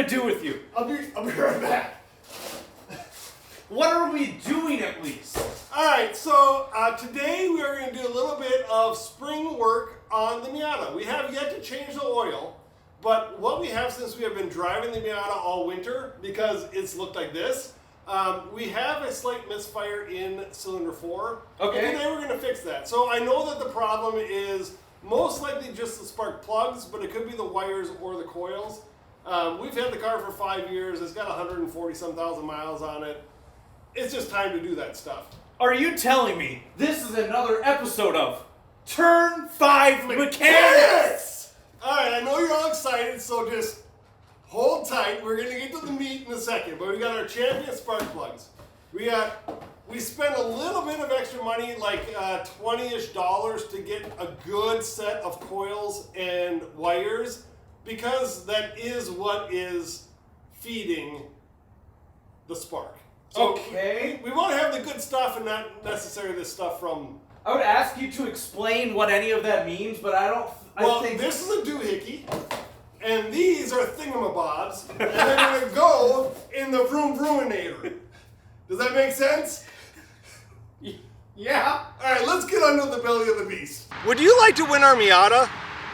to do with you? I'll be right back. What are we doing at least? Alright, so today we are going to do a little bit of spring work on the Miata. We have yet to change the oil, but what we have since we have been driving the Miata all winter, because it's looked like this, we have a slight misfire in cylinder 4. Okay. And today we're going to fix that. So I know that the problem is most likely just the spark plugs, but it could be the wires or the coils. We've had the car for 5 years. It's got 140-some thousand miles on it. It's just time to do that stuff. Are you telling me this is another episode of Turn 5 Mechanics? Alright, I know you're all excited, so just hold tight. We're going to get to the meat in a second, but we got our champion spark plugs. We spent a little bit of extra money, like $20-ish to get a good set of coils and wires, because that is what is feeding the spark. So okay. We want to have the good stuff and not necessarily this stuff from... I would ask you to explain what any of that means, but I don't... Well, this is a doohickey, and these are thingamabobs, and they're going to go in the vroom vroominator. Does that make sense? Yeah. Alright, let's get under the belly of the beast. Would you like to win our Miata?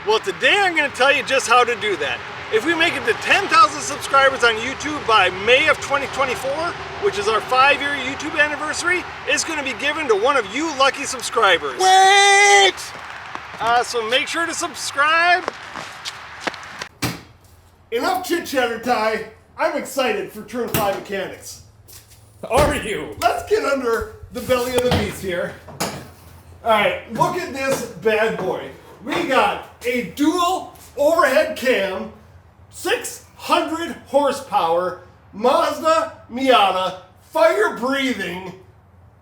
Well, today I'm going to tell you just how to do that. If we make it to 10,000 subscribers on YouTube by May of 2024, which is our 5-year YouTube anniversary, it's going to be given to one of you lucky subscribers. Wait! So make sure to subscribe. Enough chit-chatter, Ty. I'm excited for Turn 5 Mechanics. Are you? Let's get under the belly of the beast here. Alright, look at this bad boy. We got a dual overhead cam, 600 horsepower, Mazda Miata, fire-breathing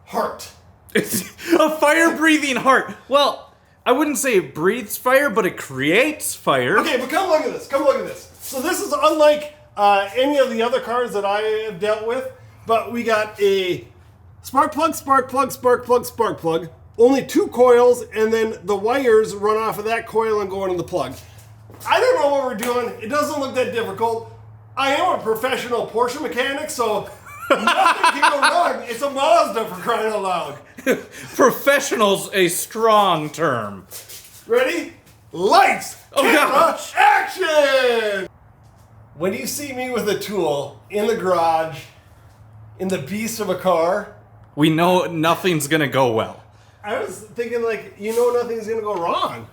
heart. It's a fire-breathing heart. Well, I wouldn't say it breathes fire, but it creates fire. Okay, but come look at this. Come look at this. So this is unlike any of the other cars that I have dealt with, but we got a spark plug, spark plug, spark plug, spark plug. Only 2 coils, and then the wires run off of that coil and go into the plug. I don't know what we're doing. It doesn't look that difficult. I am a professional Porsche mechanic, so nothing can go wrong. It's a Mazda, for crying out loud. Professional's a strong term. Ready? Lights, camera, gosh. action! When you see me with a tool in the garage, in the beast of a car, We know nothing's gonna go well. I was thinking, like, nothing's going to go wrong.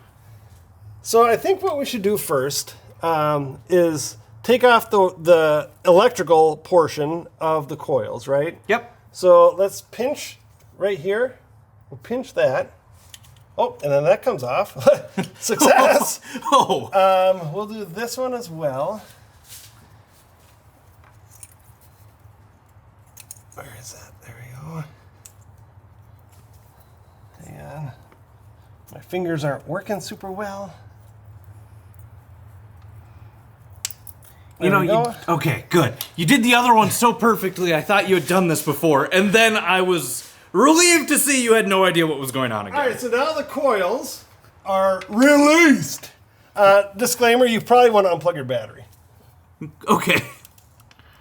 So I think what we should do first is take off the electrical portion of the coils, right? Yep. So let's pinch right here. We'll pinch that. Oh, and then that comes off. Success! Oh. We'll do this one as well. Where is that? There we go. Hang on. My fingers aren't working super well. Okay, good. You did the other one so perfectly, I thought you had done this before, and then I was relieved to see you had no idea what was going on again. Alright, so now the coils are released. Disclaimer, you probably want to unplug your battery. Okay.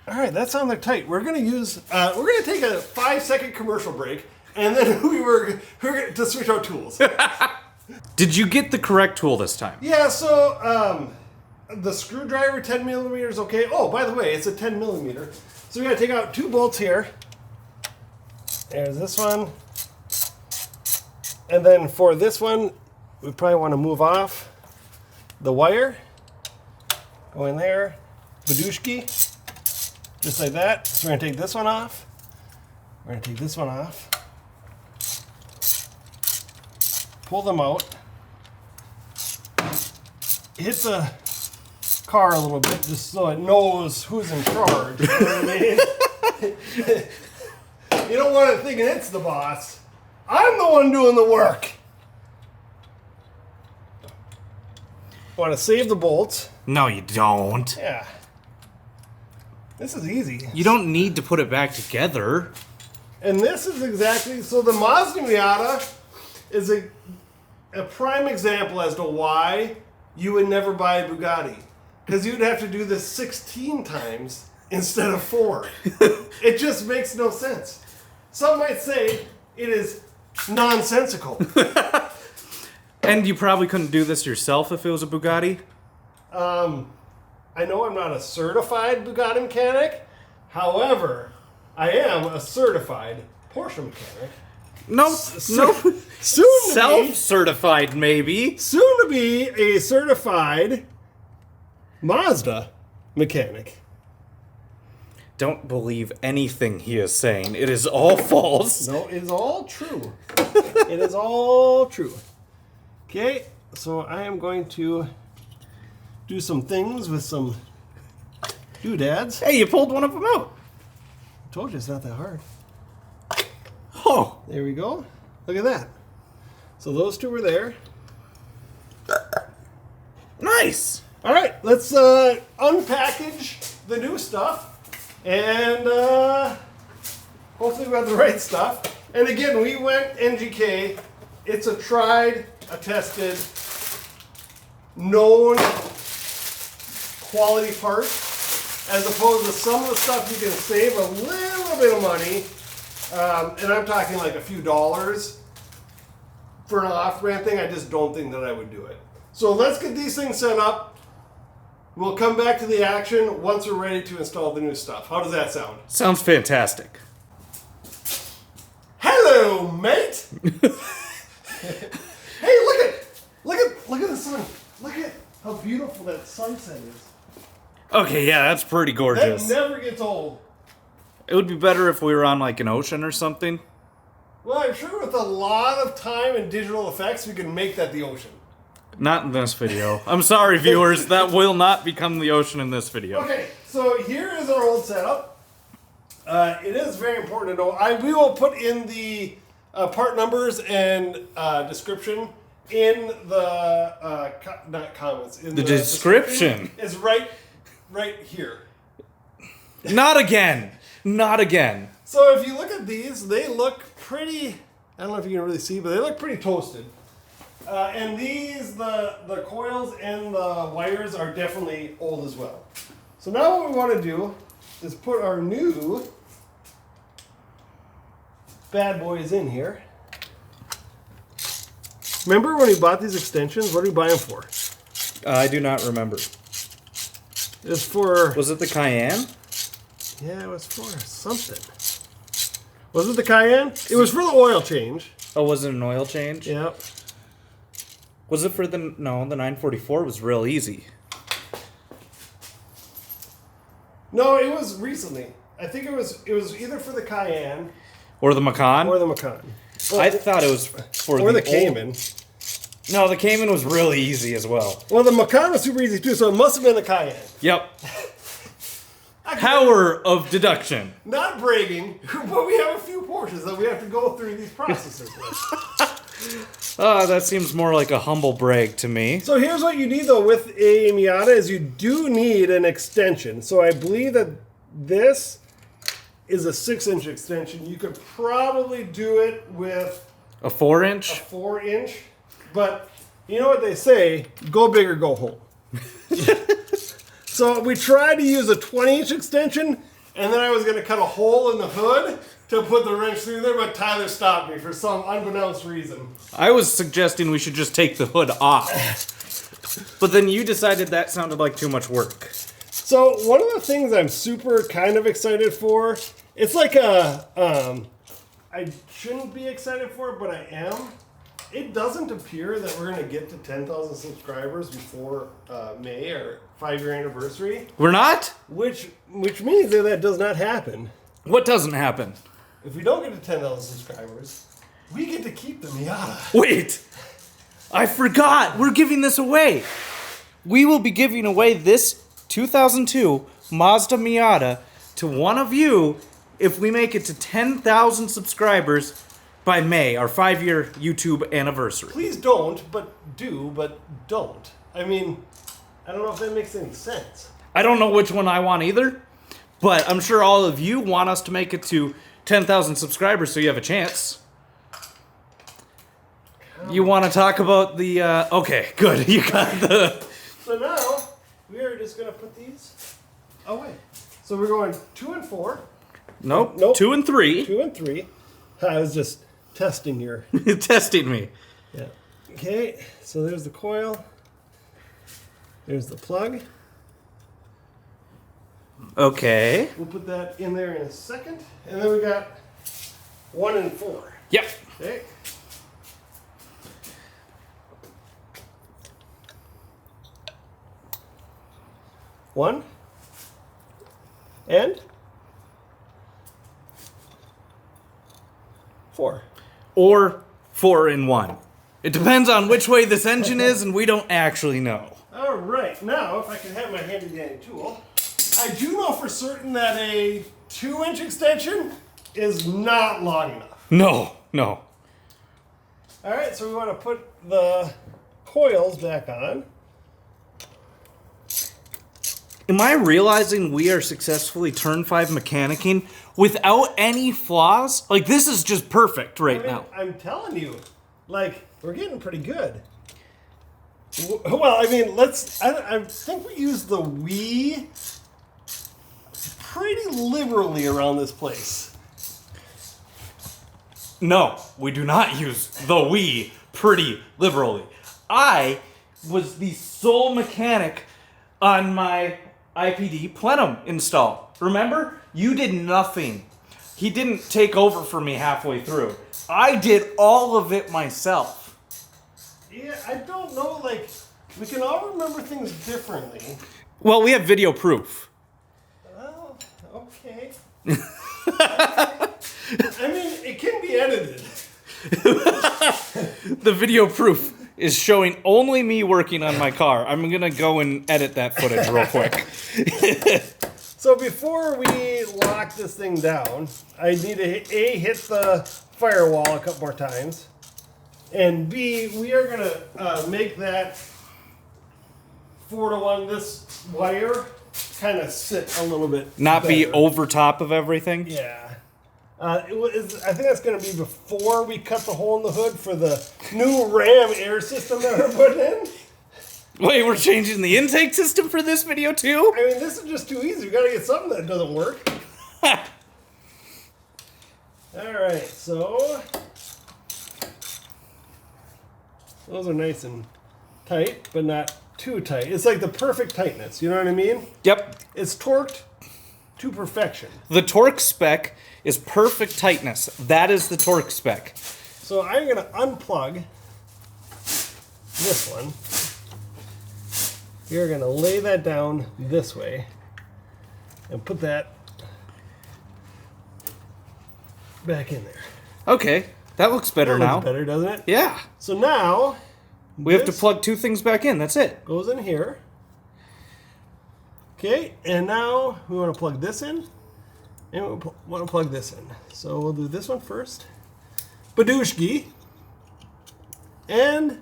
Alright, that sounded tight. We're gonna take a 5-second commercial break, and then we're going to switch our tools. Did you get the correct tool this time? Yeah, so the screwdriver, 10 millimeters, okay. Oh, by the way, it's a 10 millimeter. So we gotta take out 2 bolts here. There's this one. And then for this one, we probably want to move off the wire. Go in there, badooshki, just like that. So we're gonna take this one off. We're gonna take this one off. Pull them out. Hit the car a little bit just so it knows who's in charge. You know what I mean? You don't want it thinking it's the boss. I'm the one doing the work. Want to save the bolts? No, you don't. Yeah. This is easy. You don't need to put it back together. And this is exactly, so the Mazda Miata is a prime example as to why you would never buy a Bugatti. because you'd have to do this 16 times instead of 4. It just makes no sense. Some might say it is nonsensical. And you probably couldn't do this yourself if it was a Bugatti? I know I'm not a certified Bugatti mechanic. However, I am a certified Porsche mechanic. No. Soon Self-certified, maybe. Soon to be a certified Mazda mechanic. Don't believe anything he is saying. It is all false. No, it is all true. It is all true. Okay, so I am going to do some things with some doodads. Hey, you pulled one of them out. I told you it's not that hard. Oh. There we go. Look at that. So those two were there. Nice. All right, let's unpackage the new stuff. And hopefully we have the right stuff. And again, we went NGK. It's a tried, a tested, known quality part, as opposed to some of the stuff you can save a little bit of money. And I'm talking like a few dollars for an off-brand thing. I just don't think that I would do it. So let's get these things set up. We'll come back to the action once we're ready to install the new stuff. How does that sound? Sounds fantastic. Hello, mate. Hey, look at the sun. Look at how beautiful that sunset is. Okay, yeah, that's pretty gorgeous. That never gets old. It would be better if we were on like an ocean or something. Well, I'm sure with a lot of time and digital effects, we can make that the ocean. Not in this video. I'm sorry, viewers. That will not become the ocean in this video. Okay, so here is our old setup. It is very important to know. We will put in the part numbers and description in the not comments. In the description is right here. Not again. Not again. So if you look at these, they look pretty. I don't know if you can really see, but they look pretty toasted. And these, the coils and the wires are definitely old as well. So now what we want to do is put our new bad boys in here. Remember when we bought these extensions? What did we buy them for? I do not remember. It's for... Was it the Cayenne? Yeah, it was for something. Was it the Cayenne? It was for the oil change. Oh, was it an oil change? Yep. Was it for the... No, the 944 was real easy. No, it was recently. I think it was either for the Cayenne... Or the Macan? Or the Macan. Well, I thought it was for or the Cayman. No, the Cayman was really easy as well. Well, the Macan was super easy too, so it must have been the Cayenne. Yep. Power of deduction. Not bragging, but we have a few Porsches that we have to go through these processes with. That seems more like a humble brag to me. So here's what you need though with a Miata is you do need an extension. So I believe that this is a 6-inch extension. You could probably do it with A 4-inch? a 4-inch, but you know what they say, go big or go home. So we tried to use a 20-inch extension, and then I was going to cut a hole in the hood to put the wrench through there, but Tyler stopped me for some unbeknownst reason. I was suggesting we should just take the hood off. But then you decided that sounded like too much work. So one of the things I'm super kind of excited for, it's like I shouldn't be excited for it, but I am. It doesn't appear that we're going to get to 10,000 subscribers before May, our 5-year anniversary. We're not? Which means that does not happen. What doesn't happen? If we don't get to 10,000 subscribers, we get to keep the Miata. Wait! I forgot! We're giving this away! We will be giving away this 2002 Mazda Miata to one of you if we make it to 10,000 subscribers by May, our 5-year YouTube anniversary. Please don't, but don't. I mean, I don't know if that makes any sense. I don't know which one I want either, but I'm sure all of you want us to make it to 10,000 subscribers so you have a chance. You want to talk about the... okay, good. You got the... So now, we are just going to put these away. So we're going 2 and 4. Nope. 2 and 3. 2 and 3. I was just testing your... Testing me. Yeah. Okay, so there's the coil. There's the plug. Okay. We'll put that in there in a second. And then we got 1 and 4. Yep. Okay. One. And 4. Or 4 in 1. It depends on which way this engine is, and we don't actually know. All right. Now, if I can have my handy dandy tool, I do know for certain that a 2-inch extension is not long enough. No. All right, so we want to put the coils back on. Am I realizing we are successfully turn 5 mechanicking without any flaws? Like, this is just perfect right now. I'm telling you, like, we're getting pretty good. Well, I mean, I think we use the we pretty liberally around this place. No, we do not use the we pretty liberally. I was the sole mechanic on my IPD plenum install. Remember? You did nothing. He didn't take over for me halfway through. I did all of it myself. Yeah, I don't know, like, we can all remember things differently. Well, we have video proof. Oh, okay. I mean, it can be edited. The video proof is showing only me working on my car. I'm going to go and edit that footage real quick. So before we lock this thing down, I need to A, hit the firewall a couple more times, and B, we are going to make that 4-to-1, this wire, kind of sit a little bit Not better. be over top of everything? Yeah. I think that's going to be before we cut the hole in the hood for the new Ram air system that we're putting in. Wait, we're changing the intake system for this video too? I mean, this is just too easy. We got to get something that doesn't work. All right, so those are nice and tight, but not too tight. It's like the perfect tightness. You know what I mean? Yep. It's torqued to perfection. The torque spec is perfect tightness. That is the torque spec. So I'm going to unplug this one. You're going to lay that down this way and put that back in there. Okay, that looks better That now. looks better, doesn't it? Yeah. So now We have to this plug 2 things back in. That's it. goes in here. Okay, and now we want to plug this in, and we want to plug this in. So we'll do this one first. Badushki. And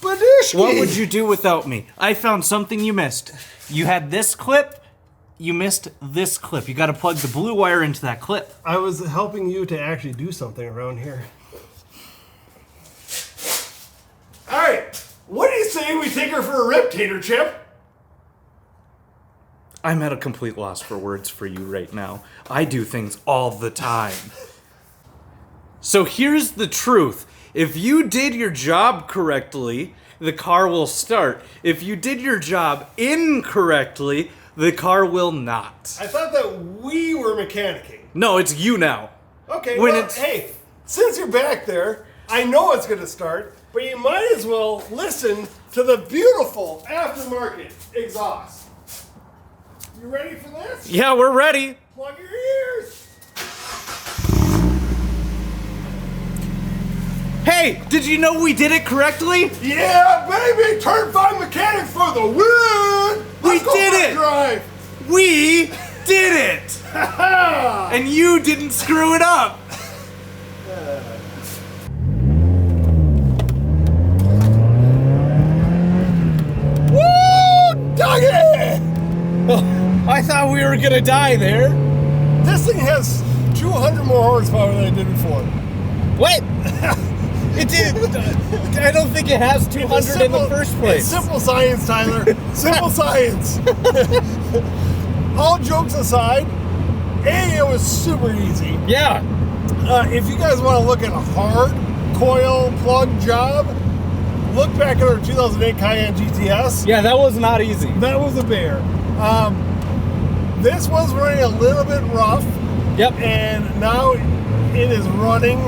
Badushki. What would you do without me? I found something you missed. You had this clip. You missed this clip. You got to plug the blue wire into that clip. I was helping you to actually do something around here. All right, what do you say we take her for a rip, Tater Chip? I'm at a complete loss for words for you right now. I do things all the time. So here's the truth. If you did your job correctly, the car will start. If you did your job incorrectly, the car will not. I thought that we were mechanicking. No, it's you now. Okay, When well, it's- hey, since you're back there, I know it's going to start, but you might as well listen to the beautiful aftermarket exhaust. You ready for this? Yeah, we're ready. Plug your ears. Hey, did you know we did it correctly? Yeah, baby! Turn 5 mechanic for the win! We Let's go did for a it! Drive. We did it! And you didn't screw it up. Woo! Doggy! I thought we were gonna die there. This thing has 200 more horsepower than I did before. What? It did. I don't think it has 200 in the first place. It's simple science, Tyler. Simple science. All jokes aside, it was super easy. Yeah. If you guys want to look at a hard coil plug job, look back at our 2008 Cayenne GTS. Yeah, that was not easy. That was a bear. This was running a little bit rough. Yep. And now it is running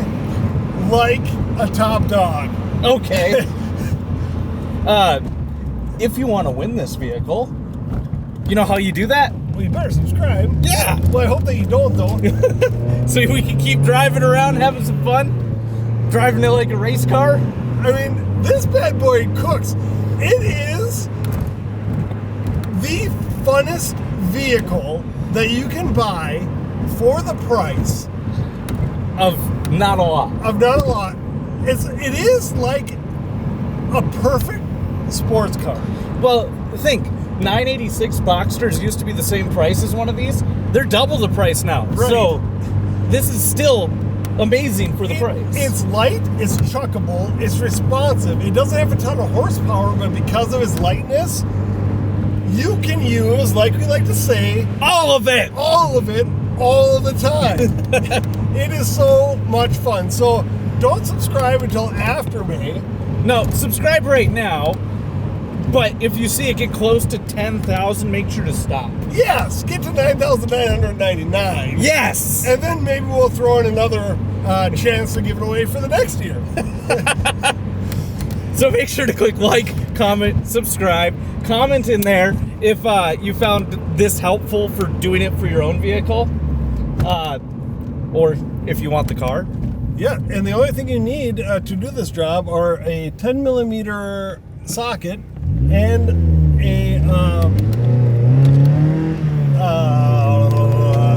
like a top dog. Okay. If you want to win this vehicle, you know how you do that? Well, you better subscribe. Yeah. Well, I hope that you don't, though. So we can keep driving around, having some fun, driving it like a race car. I mean, this bad boy cooks. It is the funnest vehicle that you can buy for the price Of not a lot. of not a lot. It is like a perfect sports car. Well, think, 986 Boxsters used to be the same price as one of these. They're double the price now. Right. So this is still amazing for the price. It's light, it's chuckable, it's responsive. It doesn't have a ton of horsepower, but because of its lightness, you can use, like we like to say, all of it. all of it, all of the time. It is so much fun. So don't subscribe until after May. No, subscribe right now. But if you see it get close to 10,000, make sure to stop. Yes, get to 9,999. Yes. And then maybe we'll throw in another chance to give it away for the next year. So make sure to click like, comment, subscribe. Comment in there if you found this helpful for doing it for your own vehicle. Or if you want the car. Yeah, and the only thing you need to do this job are a 10 millimeter socket and a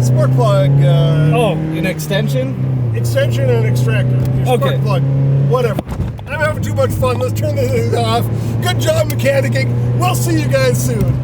spark plug. An extension? Extension and extractor. Your spark Okay. plug, whatever. I'm having too much fun. Let's turn this thing off. Good job mechanicking. We'll see you guys soon.